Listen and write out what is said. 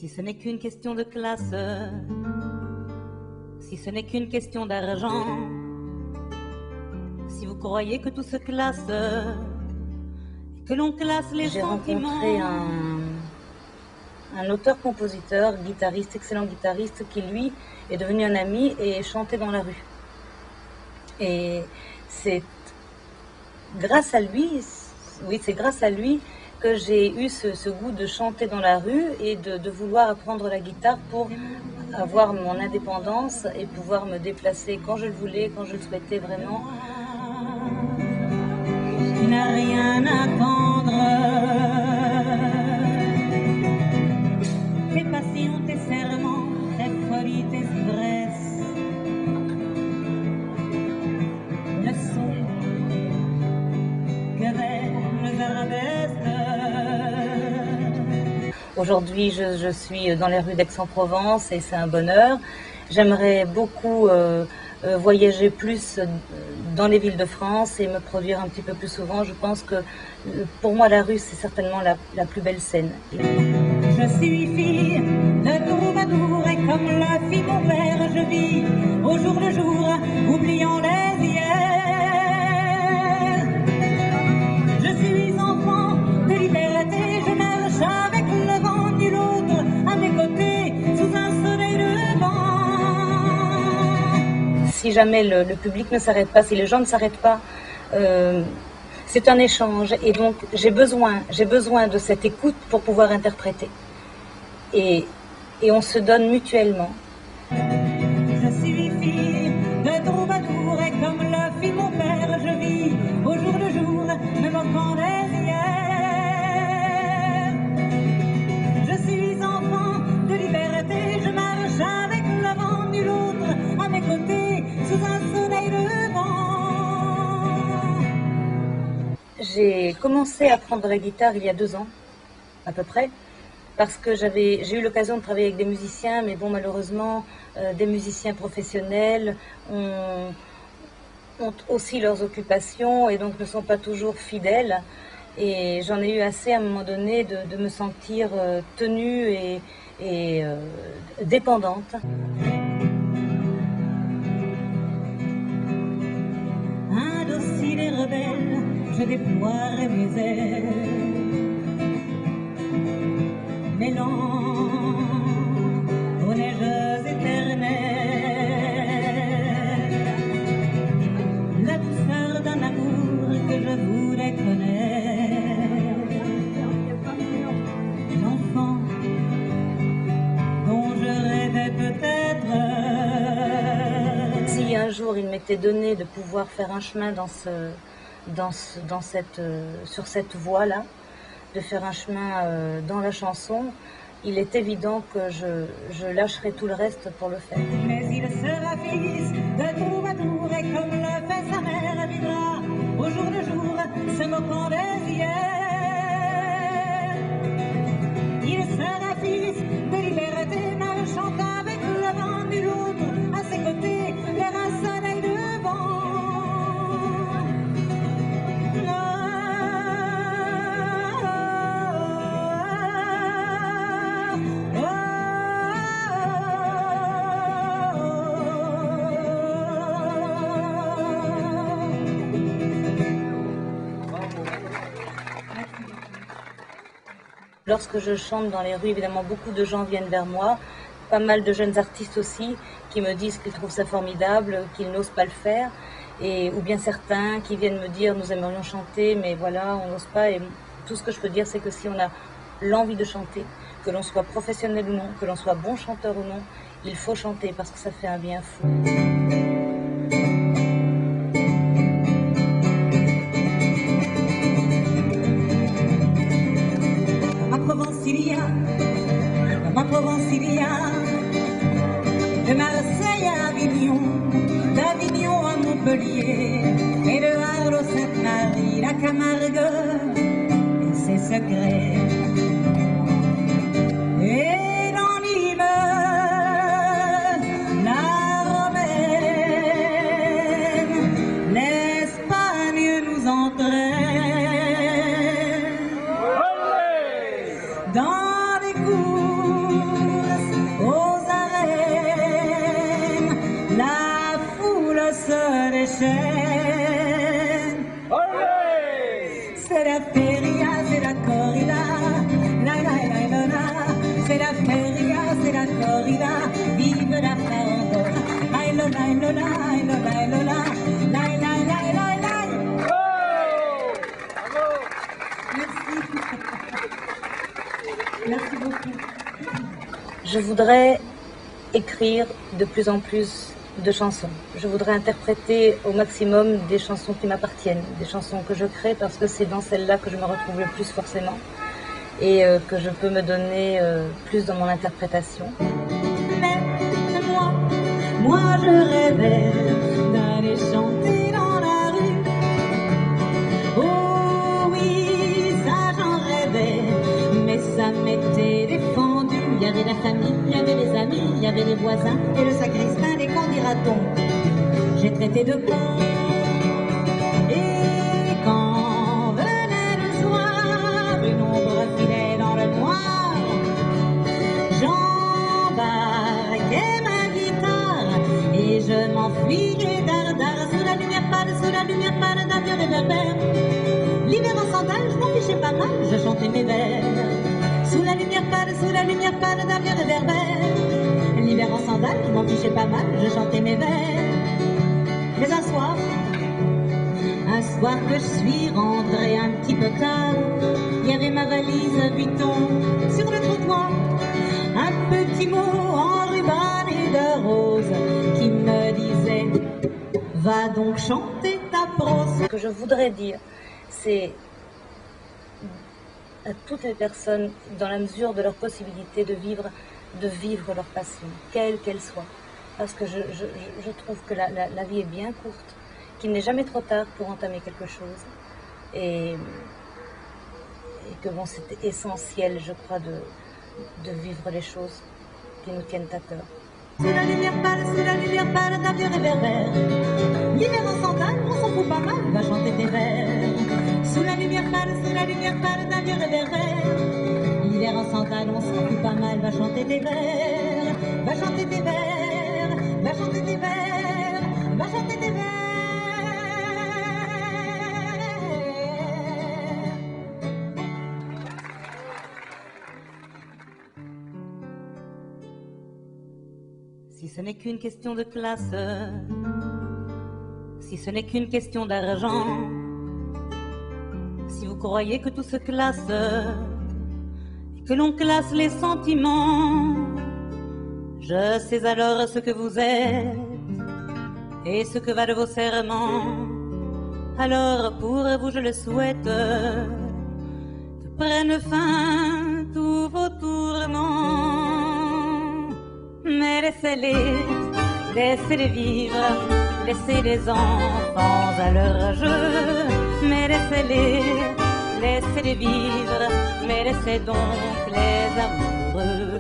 Si ce n'est qu'une question de classe, si ce n'est qu'une question d'argent, si vous croyez que tout se classe, que l'on classe les sentiments. J'ai rencontré un auteur-compositeur, guitariste, excellent guitariste, qui lui est devenu un ami et chantait dans la rue. Et c'est grâce à lui, que j'ai eu ce goût de chanter dans la rue et de vouloir apprendre la guitare pour avoir mon indépendance et pouvoir me déplacer quand je le voulais, quand je le souhaitais vraiment. Tu n'as rien à attendre, tes passions, tes serments, tes folies, tes stresses ne sont que des arabesques. Aujourd'hui, je suis dans les rues d'Aix-en-Provence et c'est un bonheur. J'aimerais beaucoup voyager plus dans les villes de France et me produire un petit peu plus souvent. Je pense que pour moi, la rue, c'est certainement la plus belle scène. Je suis fille de troubadour et comme l'a fit mon père, je vis au jour le jour, oubliant les hier. Je suis enfant de liberté, je marche avec le vent, nul autre à mes côtés, sous un soleil levant. Si jamais le public ne s'arrête pas, si les gens ne s'arrêtent pas, c'est un échange et donc j'ai besoin de cette écoute pour pouvoir interpréter. Et on se donne mutuellement. Je suis fille de troubadour et comme l'a fit mon père, je vis au jour le jour, me moquant des hier. Je suis enfant de liberté, je marche avec le vent, nul autre à mes côtés, sous un soleil levant. J'ai commencé à apprendre la guitare il y a 2 ans, à peu près. Parce que j'ai eu l'occasion de travailler avec des musiciens, mais bon, malheureusement, des musiciens professionnels ont aussi leurs occupations et donc ne sont pas toujours fidèles. Et j'en ai eu assez à un moment donné de me sentir tenue et dépendante. Indocile et rebelle, je déploierai mes ailes. Mêlant aux neiges éternelles la douceur d'un amour que je voulais connaître, l'enfant dont je rêvais peut-être. Si un jour il m'était donné de pouvoir faire un chemin sur cette voie-là, de faire un chemin dans la chanson, il est évident que je lâcherai tout le reste pour le faire. Mais il sera fils de troubadour et comme le fait sa mère, vivra au jour le jour, se moquant des hier. Il sera fils de liberté, marchant avec le vent, nul autre à ses côtés, vers un soleil devant. Lorsque je chante dans les rues, évidemment, beaucoup de gens viennent vers moi, pas mal de jeunes artistes aussi, qui me disent qu'ils trouvent ça formidable, qu'ils n'osent pas le faire, ou bien certains qui viennent me dire « nous aimerions chanter, mais voilà, on n'ose pas ». Et tout ce que je peux dire, c'est que si on a l'envie de chanter, que l'on soit professionnel ou non, que l'on soit bon chanteur ou non, il faut chanter parce que ça fait un bien fou. Ma Provencilia, de Marseille à Avignon, d'Avignon à Montpellier, et de Arles au Sainte-Marie, la Camargue et ses secrets. Et dans Nîmes, la Romaine, l'Espagne nous entraîne. Dans les courses, aux arènes, la foule se déchaîne. C'est la feria, c'est la corrida, la la la la la. C'est la feria, c'est la corrida, vive la farandole. Aïe la la la la, aïe la la la la, la la la la la. Merci. Merci beaucoup. Je voudrais écrire de plus en plus de chansons. Je voudrais interpréter au maximum des chansons qui m'appartiennent, des chansons que je crée parce que c'est dans celles-là que je me retrouve le plus forcément et que je peux me donner plus dans mon interprétation. Mais moi je rêvais d'aller chanter dans la rue. Oh oui, ça j'en rêvais, mais ça m'était défendu. Il y avait la famille, il y avait les amis, il y avait les voisins et le sacristain, les qu'en dira-t-on? J'ai traité de con. Et quand venait le soir, une ombre filait dans le noir. J'embarquais ma guitare et je m'enfuyais dardard sous la lumière pâle d'un vieux réverbère. L'hiver en sandales, je m'en fichais pas mal, je chantais mes vers. Sous la lumière pâle d'un vieux réverbère. L'hiver en sandales, je m'en fichais pas mal, je chantais mes vers. Mais un soir que je suis rentrée un petit peu tard, il y avait ma valise Vuitton sur le trottoir. Un petit mot enrubanné de rose qui me disait « Va donc chanter ta prose ». Ce que je voudrais dire, c'est à toutes les personnes, dans la mesure de leur possibilité de vivre leur passion, quelle qu'elle soit. Parce que je trouve que la vie est bien courte, qu'il n'est jamais trop tard pour entamer quelque chose. Et que bon, c'est essentiel, je crois, de vivre les choses qui nous tiennent à cœur. Sous la lumière pâle d'un vieux réverbère. L'hiver en sandales, on s'en fout pas mal, va chanter tes vers. Sous la lumière pâle d'un vieux réverbère. L'hiver en sandales, on s'en fout pas mal, va chanter tes vers. Va chanter tes vers, va chanter tes vers, va chanter tes vers. Si ce n'est qu'une question de classe, si ce n'est qu'une question d'argent, si vous croyez que tout se classe et que l'on classe les sentiments, je sais alors ce que vous êtes et ce que va de vos serments. Alors pour vous je le souhaite, que prennent fin tous vos tourments. Mais laissez-les vivre, laissez les enfants à leur jeu. Mais laissez-les vivre, mais laissez donc les amoureux.